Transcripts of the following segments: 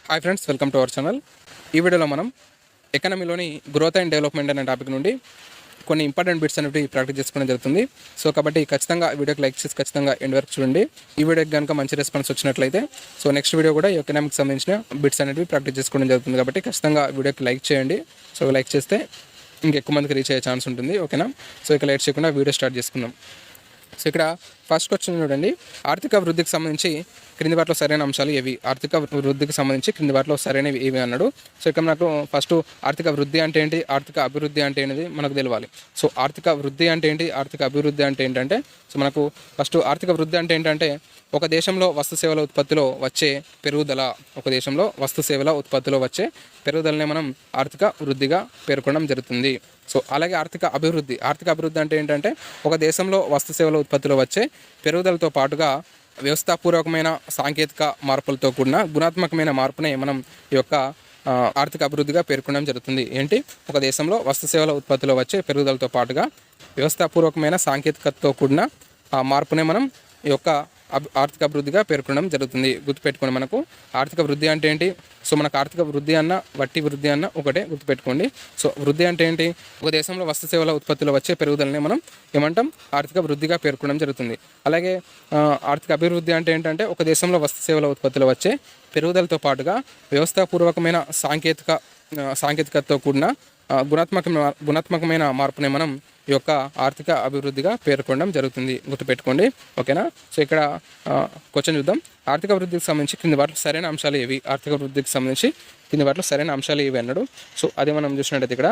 Hi friends, welcome to our channel. ఈ వీడియోలో మనం ఎకనమీలోని గ్రోత్ అండ్ డెవలప్మెంట్ అనే టాపిక్ నుండి కొన్ని ఇంపార్టెంట్ బిట్స్ అనేవి ప్రాక్టీస్ చేసుకోవడం జరుగుతుంది. సో కాబట్టి ఖచ్చితంగా వీడియోకి లైక్ చేసి ఖచ్చితంగా ఎండ్ వరకు చూడండి. ఈ వీడియోకి కనుక మంచి రెస్పాన్స్ వచ్చినట్లయితే సో నెక్స్ట్ వీడియో కూడా ఎకనామిక్స్ సంబంధించిన బిట్స్ అనేవి ప్రాక్టీస్ చేసుకోవడం జరుగుతుంది. కాబట్టి ఖచ్చితంగా వీడియోకి లైక్ చేయండి. సో లైక్ చేస్తే ఇంకెక్కువ మందికి రీచ్ అయ్యే ఛాన్స్ ఉంటుంది. ఓకేనా? సో ఇక లేట్ చేయకుండా వీడియో స్టార్ట్ చేసుకుందాం. సో ఇక్కడ ఫస్ట్ క్వశ్చన్ చూడండి, ఆర్థిక వృద్ధికి సంబంధించి క్రింది వాటిలో సరైన అంశాలు ఏవి? ఆర్థిక వృద్ధికి సంబంధించి క్రింది వాటిలో సరైనవి ఏవి అన్నాడు. సో ఇక్కడ మనకు ఫస్ట్ ఆర్థిక వృద్ధి అంటే ఏంటి, ఆర్థిక అభివృద్ధి అంటే ఏంటి మనకు తెలియాలి. సో ఆర్థిక వృద్ధి అంటే ఏంటి, ఆర్థిక అభివృద్ధి అంటే ఏంటంటే సో మనకు ఫస్ట్ ఆర్థిక వృద్ధి అంటే ఏంటంటే ఒక దేశంలో వస్తు సేవల ఉత్పత్తిలో వచ్చే పెరుగుదల, ఒక దేశంలో వస్తు సేవల ఉత్పత్తిలో వచ్చే పెరుగుదలనే మనం ఆర్థిక వృద్ధిగా పేర్కొనడం జరుగుతుంది. సో అలాగే ఆర్థిక అభివృద్ధి అంటే ఏంటంటే ఒక దేశంలో వస్తు సేవల ఉత్పత్తిలో వచ్చే పెరుగుదలతో పాటుగా వ్యవస్థాపూర్వకమైన సాంకేతిక మార్పులతో కూడిన గుణాత్మకమైన మార్పునే మనం ఈ యొక్క ఆర్థిక అభివృద్ధిగా పేర్కొనడం జరుగుతుంది. ఏంటి? ఒక దేశంలో వస్తు సేవల ఉత్పత్తిలో వచ్చే పెరుగుదలతో పాటుగా వ్యవస్థాపూర్వకమైన సాంకేతికతతో కూడిన మార్పునే మనం ఈ యొక్క ఆర్థిక అభివృద్ధిగా పేర్కొనడం జరుగుతుంది. గుర్తుపెట్టుకోండి, మనకు ఆర్థిక వృద్ధి అంటే ఏంటి? సో మనకు ఆర్థిక వృద్ధి అన్న వట్టి వృద్ధి అన్న ఒకటే గుర్తుపెట్టుకోండి. సో వృద్ధి అంటే ఏంటి? ఒక దేశంలో వస్తు సేవల ఉత్పత్తిలో వచ్చే పెరుగుదలని మనం ఏమంటాం? ఆర్థిక వృద్ధిగా పేర్కొనడం జరుగుతుంది. అలాగే ఆర్థిక అభివృద్ధి అంటే ఏంటంటే ఒక దేశంలో వస్తు సేవల ఉత్పత్తిలో వచ్చే పెరుగుదలతో పాటుగా వ్యవస్థాపూర్వకమైన సాంకేతికతతో కూడిన గుణాత్మకమైన మార్పునే మనం ఈ యొక్క ఆర్థిక అభివృద్ధిగా పేర్కొనడం జరుగుతుంది. గుర్తుపెట్టుకోండి. ఓకేనా? సో ఇక్కడ క్వశ్చన్ చూద్దాం. ఆర్థిక వృద్ధికి సంబంధించి కింది వాటిలో సరైన అంశాలు ఏవి? ఆర్థిక వృద్ధికి సంబంధించి కింది వాటిలో సరైన అంశాలు ఏవి అన్నాడు. సో అది మనం చూసినట్టయితే ఇక్కడ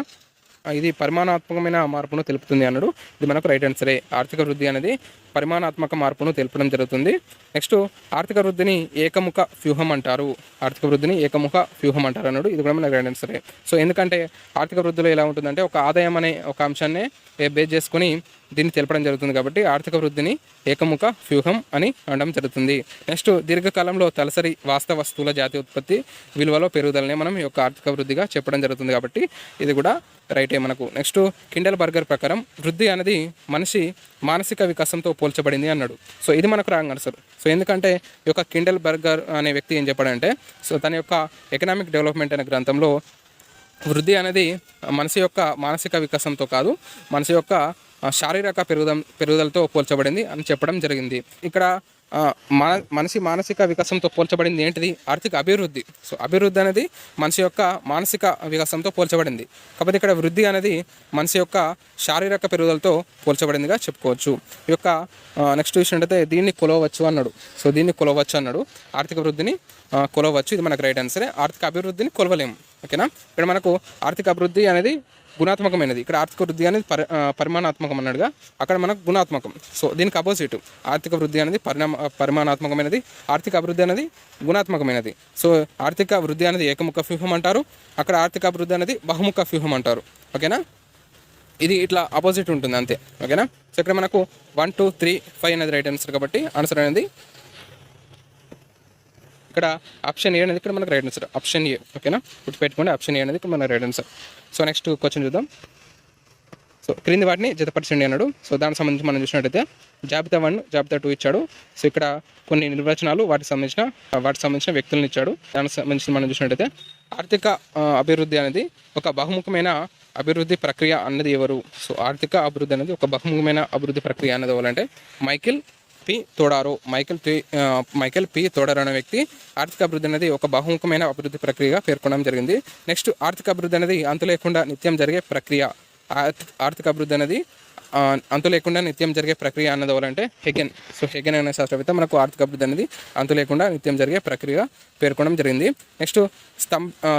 ఇది పరిమాణాత్మకమైన మార్పును తెలుపుతుంది అన్నాడు. ఇది మనకు రైట్ ఆన్సరే. ఆర్థిక వృద్ధి అనేది పరిమాణాత్మక మార్పును తెలుపడం జరుగుతుంది. నెక్స్ట్ ఆర్థిక వృద్ధిని ఏకముఖ వ్యూహం అంటారు. ఆర్థిక వృద్ధిని ఏకముఖ వ్యూహం అంటారు అన్నాడు. ఇది కూడా మనకు రైట్ ఆన్సరే. సో ఎందుకంటే ఆర్థిక వృద్ధిలో ఎలా ఉంటుందంటే ఒక ఆదాయం అనే ఒక అంశాన్ని బేస్ చేసుకుని దీన్ని తెలపడం జరుగుతుంది. కాబట్టి ఆర్థిక వృద్ధిని ఏకముఖ వ్యూహం అని అనడం జరుగుతుంది. నెక్స్ట్ దీర్ఘకాలంలో తలసరి వాస్తవ వస్తువుల జాతీయ ఉత్పత్తి విలువలో పెరుగుదలనే మనం ఈ యొక్క ఆర్థిక వృద్ధిగా చెప్పడం జరుగుతుంది. కాబట్టి ఇది కూడా రైటే మనకు. నెక్స్ట్ కిండల్ బర్గర్ ప్రకారం వృద్ధి అనేది మనిషి మానసిక వికాసంతో పోల్చబడింది అన్నాడు. సో ఇది మనకు రాంగ్ ఆన్సర్. సో ఎందుకంటే ఈ యొక్క కిండల్ బర్గర్ అనే వ్యక్తి ఏం చెప్పాడంటే సో తన యొక్క ఎకనామిక్ డెవలప్మెంట్ అనే గ్రంథంలో వృద్ధి అనేది మనిషి యొక్క మానసిక వికాసంతో కాదు, మనిషి యొక్క శారీరక పెరుగుదలతో పోల్చబడింది అని చెప్పడం జరిగింది. ఇక్కడ మనిషి మానసిక వికాసంతో పోల్చబడింది ఏంటిది? ఆర్థిక అభివృద్ధి. సో అభివృద్ధి అనేది మనిషి యొక్క మానసిక వికాసంతో పోల్చబడింది. కాబట్టి ఇక్కడ వృద్ధి అనేది మనిషి యొక్క శారీరక పెరుగుదలతో పోల్చబడిందిగా చెప్పుకోవచ్చు. ఈ యొక్క నెక్స్ట్ విషయం అంటే దీన్ని కొలవచ్చు అన్నాడు. సో దీన్ని కొలవచ్చు అన్నాడు. ఆర్థిక వృద్ధిని కొలవచ్చు. ఇది మనకు రైట్ ఆన్సరే. ఆర్థిక అభివృద్ధిని కొలవలేము. ఓకేనా? ఇక్కడ మనకు ఆర్థిక అభివృద్ధి అనేది గుణాత్మకమైనది. ఇక్కడ ఆర్థిక వృద్ధి అనేది పరిమాణాత్మకం అన్నాడుగా, అక్కడ మనకు గుణాత్మకం. సో దీనికి అపోజిట్. ఆర్థిక వృద్ధి అనేది పరిమాణాత్మకమైనది, ఆర్థిక అభివృద్ధి అనేది గుణాత్మకమైనది. సో ఆర్థిక వృద్ధి అనేది ఏకముఖ వ్యూహం అంటారు, అక్కడ ఆర్థిక అభివృద్ధి అనేది బహుముఖ వ్యూహం అంటారు. ఓకేనా? ఇది ఇట్లా అపోజిట్ ఉంటుంది అంతే. ఓకేనా? సో ఇక్కడ మనకు 1, 2, 3, 5 అనేది రైట్ ఆన్సర్. కాబట్టి ఆన్సర్ అనేది ఇక్కడ ఆప్షన్ ఏ అనేది ఇక్కడ మనకు రైట్ ఆన్సర్. Option A. ఓకేనా? గుర్తుపెట్టుకోండి, ఆప్షన్ ఏ అనేది ఇక్కడ మనకు right answer. So next question చూద్దాం. సో క్రింది వాటిని జతపరచండి అన్నాడు. సో దానికి సంబంధించి మనం చూసినట్టయితే జాబితా 1, జాబితా 2 ఇచ్చాడు. సో ఇక్కడ కొన్ని నిర్వచనాలు వాటికి సంబంధించిన వ్యక్తులను ఇచ్చాడు. దానికి సంబంధించి మనం చూసినట్టయితే ఆర్థిక అభివృద్ధి అనేది ఒక బహుముఖమైన అభివృద్ధి ప్రక్రియ అన్నది ఎవరు? సో ఆర్థిక అభివృద్ధి అనేది ఒక బహుముఖమైన అభివృద్ధి ప్రక్రియ అన్నది ఎవరంటే మైకేల్ పి తోడారో అనే వ్యక్తి ఆర్థిక అభివృద్ధి అనేది ఒక బహుముఖమైన అభివృద్ధి ప్రక్రియగా పేర్కొనడం జరిగింది. నెక్స్ట్ ఆర్థిక అభివృద్ధి అనేది అంతు లేకుండా నిత్యం జరిగే ప్రక్రియ. ఆర్థిక అభివృద్ధి అనేది అంతు లేకుండా నిత్యం జరిగే ప్రక్రియ అన్నది ఎవరంటే హెగెన్. సో హెగెన్ అనే శాస్త్రవేత్త మనకు ఆర్థిక అభివృద్ధి అనేది అంతు లేకుండా నిత్యం జరిగే ప్రక్రియగా పేర్కొనడం జరిగింది. నెక్స్ట్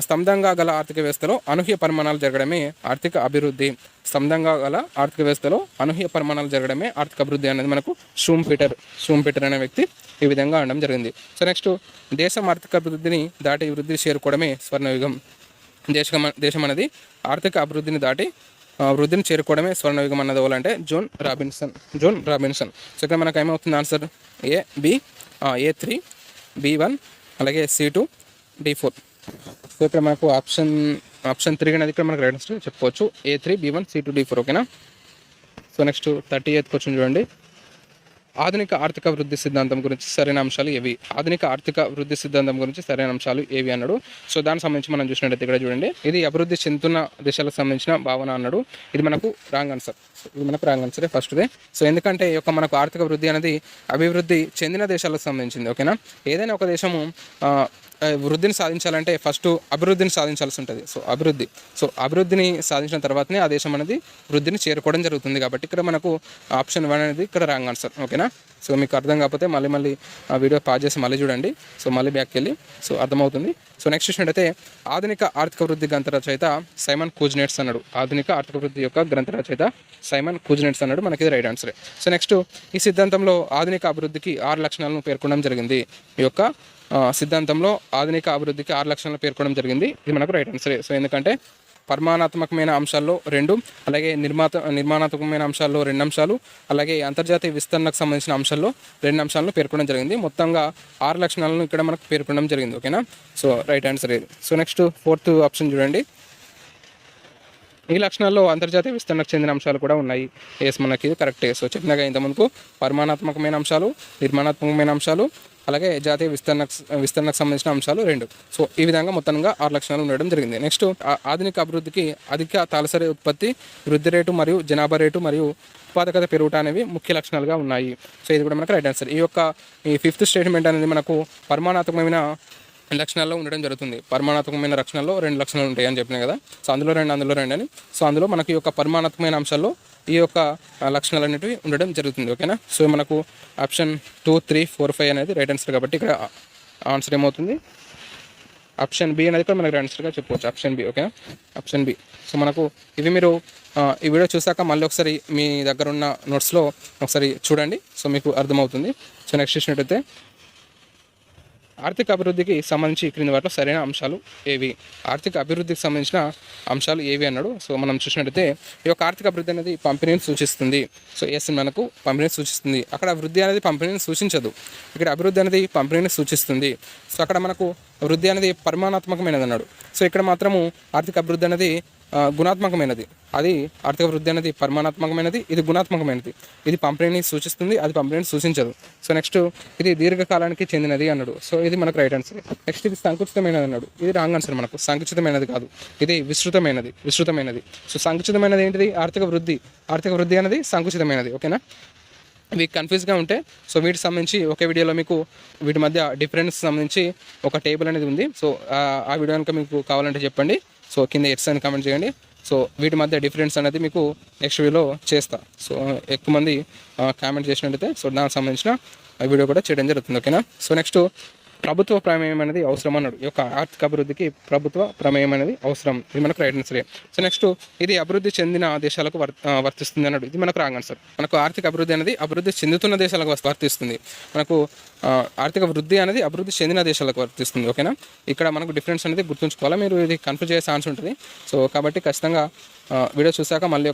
స్తంభంగా గల ఆర్థిక వ్యవస్థలో అనూహ్య పరిమాణాలు జరగడమే ఆర్థిక అభివృద్ధి. స్తంభంగా గల ఆర్థిక వ్యవస్థలో అనూహ్య పరిమాణాలు జరగడమే ఆర్థిక అభివృద్ధి అనేది మనకు షూంపీటర్ అనే వ్యక్తి ఈ విధంగా అనడం జరిగింది. సో నెక్స్ట్ దేశం ఆర్థిక అభివృద్ధిని దాటి వృద్ధి చేరుకోవడమే స్వర్ణయుగం. దేశం అనేది ఆర్థిక అభివృద్ధిని దాటి వృద్ధిని చేరుకోవడమే స్వర్ణయుగం అన్నది ఎవరంటే జోన్ రాబిన్సన్. సో ఇక్కడ మనకు ఏమవుతుంది ఆన్సర్? A3, B1 అలాగే C2, D4. సో ఇక్కడ మనకు ఆప్షన్ 3 అనేది ఇక్కడ మనకు రైట్ ఆన్సర్ చెప్పుకోవచ్చు. A3, B1, C2, D4. ఓకేనా? సో నెక్స్ట్ 38th క్వశ్చన్ చూడండి. ఆధునిక ఆర్థిక వృద్ధి సిద్ధాంతం గురించి సరైన అంశాలు ఏవి? ఆధునిక ఆర్థిక వృద్ధి సిద్ధాంతం గురించి సరైన అంశాలు ఏవి అన్నాడు. సో దానికి సంబంధించి మనం చూసినట్టయితే ఇక్కడ చూడండి, ఇది అభివృద్ధి చెందుతున్న దేశాలకు సంబంధించిన భావన అన్నాడు. ఇది మనకు రాంగ్ ఆన్సర్. ఇది మనకు రాంగ్ ఆన్సరే ఫస్ట్దే. సో ఎందుకంటే ఈ యొక్క మనకు ఆర్థిక వృద్ధి అనేది అభివృద్ధి చెందిన దేశాలకు సంబంధించింది. ఓకేనా, ఏదైనా ఒక దేశము వృద్ధిని సాధించాలంటే ఫస్ట్ అభివృద్ధిని సాధించాల్సి ఉంటుంది. సో అభివృద్ధిని సాధించిన తర్వాతనే ఆ దేశం అనేది వృద్ధిని చేరుకోవడం జరుగుతుంది. కాబట్టి ఇక్కడ మనకు ఆప్షన్ 1 అనేది ఇక్కడ రాంగ్ ఆన్సర్. ఓకేనా, సో మీకు అర్థం కాకపోతే మళ్ళీ ఆ వీడియో పాజ్ చేసి మళ్ళీ చూడండి. సో మళ్ళీ బ్యాక్కి వెళ్ళి సో అర్థమవుతుంది. సో నెక్స్ట్ చూసినట్టయితే ఆధునిక ఆర్థిక వృద్ధి గ్రంథ రచయిత సైమన్ కూజ్నెట్స్ అన్నాడు. ఆధునిక ఆర్థిక వృద్ధి యొక్క గ్రంథ రచయిత సైమన్ కూజ్నెట్స్ అన్నాడు. మనకి ఇది రైట్ ఆన్సరే. సో నెక్స్ట్ ఈ సిద్ధాంతంలో ఆధునిక అభివృద్ధికి 6 లక్షణాలను పేర్కొనడం జరిగింది. ఈ యొక్క సిద్ధాంతంలో ఆధునిక అభివృద్ధికి 6 లక్షణాలను పేర్కొనడం జరిగింది. ఇది మనకు రైట్ ఆన్సరే. సో ఎందుకంటే పరిమాణాత్మకమైన అంశాల్లో 2, అలాగే నిర్మాణాత్మకమైన అంశాల్లో 2 అంశాలు, అలాగే అంతర్జాతీయ విస్తరణకు సంబంధించిన అంశాల్లో 2 అంశాలను పేర్కొనడం జరిగింది. మొత్తంగా 6 లక్షణాలను ఇక్కడ మనకు పేర్కొనడం జరిగింది. ఓకేనా, సో రైట్ ఆన్సర్ ఇది. సో నెక్స్ట్ 4th ఆప్షన్ చూడండి, ఈ లక్షణాల్లో అంతర్జాతీయ విస్తరణకు చెందిన అంశాలు కూడా ఉన్నాయి. ఎస్, మనకి ఇది కరెక్టే. సో చెప్పినగా ఇంతకుముందుకు పరిమాణాత్మకమైన అంశాలు, నిర్మాణాత్మకమైన అంశాలు, అలాగే జాతీయ విస్తరణకు సంబంధించిన అంశాలు 2. సో ఈ విధంగా మొత్తంగా 6 లక్షణాలు ఉండడం జరిగింది. నెక్స్ట్ ఆధునిక అభివృద్ధికి అధిక తలసరి ఉత్పత్తి, వృద్ధి రేటు మరియు జనాభా రేటు మరియు ఉత్పాదకత పెరుగుట అనేవి ముఖ్య లక్షణాలుగా ఉన్నాయి. సో ఇది కూడా మనకు రైట్ ఆన్సర్. ఈ 5th స్టేట్మెంట్ అనేది మనకు పరిమాణాత్మకమైన లక్షణాల్లో ఉండడం జరుగుతుంది. పరిమాణాత్మకమైన లక్షణాల్లో 2 లక్షణాలు ఉంటాయి అని చెప్పినాయి కదా. సో అందులో 2 అని. సో అందులో మనకి ఈ యొక్క పరిమాణాత్మకమైన అంశాల్లో ఈ యొక్క లక్షణాలు అనేటివి ఉండడం జరుగుతుంది. ఓకేనా, సో మనకు ఆప్షన్ 2, 3, 4, 5 అనేది రైట్ ఆన్సర్. కాబట్టి ఇక్కడ ఆన్సర్ ఏమవుతుంది, ఆప్షన్ బి అనేది కూడా మనకు రైట్ ఆన్సర్గా చెప్పుకోవచ్చు. Option B. ఓకేనా, ఆప్షన్ బి. సో మనకు ఇవి మీరు ఈ వీడియో చూసాక మళ్ళీ ఒకసారి మీ దగ్గర ఉన్న నోట్స్లో ఒకసారి చూడండి. సో మీకు అర్థమవుతుంది. సో నెక్స్ట్ చూసినట్టయితే ఆర్థిక అభివృద్ధికి సంబంధించి క్రింది వాటిలో సరైన అంశాలు ఏవి? ఆర్థిక అభివృద్ధికి సంబంధించిన అంశాలు ఏవి అన్నాడు. సో మనం చూసినట్టయితే ఈ యొక్క ఆర్థిక అభివృద్ధి అనేది పంపిణీని సూచిస్తుంది. సో ఎస్, మనకు పంపిణీని సూచిస్తుంది. అక్కడ వృద్ధి అనేది పంపిణీని సూచించదు. ఇక్కడ అభివృద్ధి అనేది పంపిణీని సూచిస్తుంది. సో అక్కడ మనకు వృద్ధి అనేది పరిమాణాత్మకమైనది అన్నాడు. సో ఇక్కడ మాత్రము ఆర్థిక అభివృద్ధి అనేది గుణాత్మకమైనది. అది ఆర్థిక వృద్ధి అనేది పరిమాణాత్మకమైనది, ఇది గుణాత్మకమైనది. ఇది పంపిణీని సూచిస్తుంది, అది పంపిణీని సూచించదు. సో నెక్స్ట్ ఇది దీర్ఘకాలానికి చెందినది అన్నాడు. సో ఇది మనకు రైట్ ఆన్సర్. నెక్స్ట్ ఇది సంకుచితమైనది అన్నాడు. ఇది రాంగ్ ఆన్సర్. మనకు సంకుచితమైనది కాదు, ఇది విస్తృతమైనది. సో సంకుచితమైనది ఏంటిది? ఆర్థిక వృద్ధి అనేది సంకుచితమైనది. ఓకేనా, ఇవి కన్ఫ్యూజ్గా ఉంటే సో వీటికి సంబంధించి ఒకే వీడియోలో మీకు వీటి మధ్య డిఫరెన్స్ సంబంధించి ఒక టేబుల్ అనేది ఉంది. సో ఆ వీడియో కనుక మీకు కావాలంటే చెప్పండి. సో కింద ఎట్స్ అని కామెంట్ చేయండి. సో వీటి మధ్య డిఫరెన్స్ అనేది మీకు నెక్స్ట్ వీడియోలో చేస్తా. సో ఎక్కువ మంది కామెంట్ చేసినట్టయితే సో దానికి సంబంధించిన వీడియో కూడా చేయడం జరుగుతుంది. ఓకేనా, సో నెక్స్ట్ ప్రభుత్వ ప్రమేయం అనేది అవసరం అన్నాడు. ఈ యొక్క ఆర్థిక అభివృద్ధికి ప్రభుత్వ ప్రమేయం అనేది అవసరం. ఇది మనకు రైట్ ఆన్సరే. సో నెక్స్ట్ ఇది అభివృద్ధి చెందిన దేశాలకు వర్తిస్తుంది అన్నాడు. ఇది మనకు రాంగ్ ఆన్సర్. మనకు ఆర్థిక అభివృద్ధి అనేది అభివృద్ధి చెందుతున్న దేశాలకు వర్తిస్తుంది. మనకు ఆర్థిక వృద్ధి అనేది అభివృద్ధి చెందిన దేశాలకు వర్తిస్తుంది. ఓకేనా, ఇక్కడ మనకు డిఫరెన్స్ అనేది గుర్తుంచుకోవాలి. మీరు ఇది కన్ఫ్యూజ్ చేసే ఛాన్స్ ఉంటుంది. సో కాబట్టి ఖచ్చితంగా వీడియో చూసాక మళ్ళీ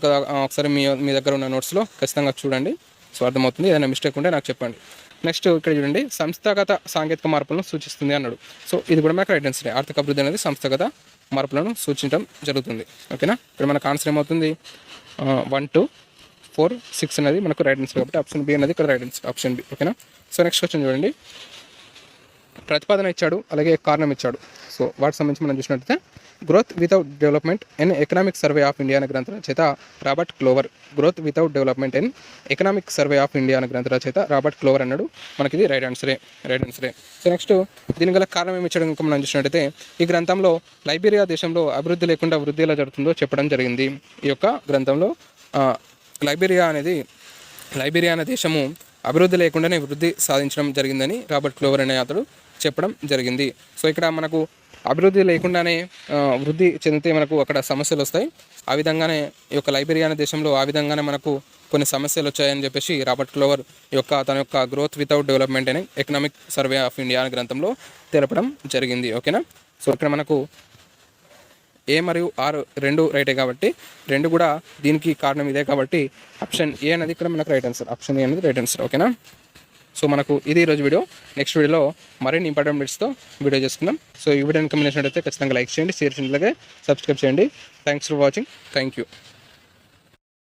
ఒకసారి మీ దగ్గర ఉన్న నోట్స్లో ఖచ్చితంగా చూడండి. సో అర్థమవుతుంది. ఏదైనా మిస్టేక్ ఉంటే నాకు చెప్పండి. నెక్స్ట్ ఇక్కడ చూడండి, సంస్థాగత సాంకేతిక మార్పులను సూచిస్తుంది అన్నాడు. సో ఇది కూడా మనకు రైట్ ఆన్సర్. ఆర్థిక అభివృద్ధి అనేది సంస్థాగత మార్పులను సూచించడం జరుగుతుంది. ఓకేనా, ఇక్కడ మనకు ఆన్సర్ ఏమవుతుంది, 1, 2, 4, 6 అనేది మనకు రైట్ ఆన్సర్. కాబట్టి ఆప్షన్ బి అనేది ఇక్కడ రైట్ ఆన్సర్, ఆప్షన్ బి. ఓకేనా, సో నెక్స్ట్ క్వశ్చన్ చూడండి, ప్రతిపాదన ఇచ్చాడు, అలాగే కారణం ఇచ్చాడు. సో వాటికి సంబంధించి మనం చూసినట్లయితే growth without development in economic survey of India అనే గ్రంథ రచయిత Robert Clover. Growth without development in economic survey of India అనే గ్రంథ రచయిత రాబర్ట్ క్లోవర్ అన్నాడు. మనకి ఇది రైట్ ఆన్సరే. సో నెక్స్ట్ దీని గల కారణం ఏమి ఇచ్చడం కనుక మనం చూసినట్టయితే ఈ గ్రంథంలో లైబీరియా దేశంలో అభివృద్ధి లేకుండా వృద్ధి ఎలా జరుగుతుందో చెప్పడం జరిగింది. ఈ యొక్క గ్రంథంలో లైబీరియా అనే దేశము అభివృద్ధి లేకుండానే వృద్ధి సాధించడం జరిగిందని రాబర్ట్ క్లోవర్ అనే అతడు చెప్పడం జరిగింది. సో ఇక్కడ మనకు అభివృద్ధి లేకుండానే వృద్ధి చెందితే మనకు అక్కడ సమస్యలు వస్తాయి. ఆ విధంగానే ఈ యొక్క లైబీరియా అనే దేశంలో ఆ విధంగానే మనకు కొన్ని సమస్యలు వచ్చాయని చెప్పేసి రాబర్ట్ క్లోవర్ తన యొక్క గ్రోత్ వితౌట్ డెవలప్మెంట్ అనే ఎకనామిక్ సర్వే ఆఫ్ ఇండియా అనే గ్రంథంలో తెలపడం జరిగింది. ఓకేనా, సో ఇక్కడ మనకు ఏ మరియు ఆర్ 2 రైటే కాబట్టి 2 కూడా దీనికి కారణం ఇదే కాబట్టి ఆప్షన్ ఏ అనేది ఇక్కడ మనకు రైట్ ఆన్సర్. ఆప్షన్ ఏ అనేది రైట్ ఆన్సర్. ఓకేనా, సో మనకు ఇది ఈరోజు వీడియో. నెక్స్ట్ వీడియోలో మరిన్ని ఇంపార్టెంట్ బిట్స్తో వీడియో చేసుకుందాం. సో ఈ వీడియోని కమెంట్ అయితే ఖచ్చితంగా లైక్ చేయండి, షేర్ చేయండి, అలాగే సబ్స్క్రైబ్ చేయండి. Thanks for watching. Thank you.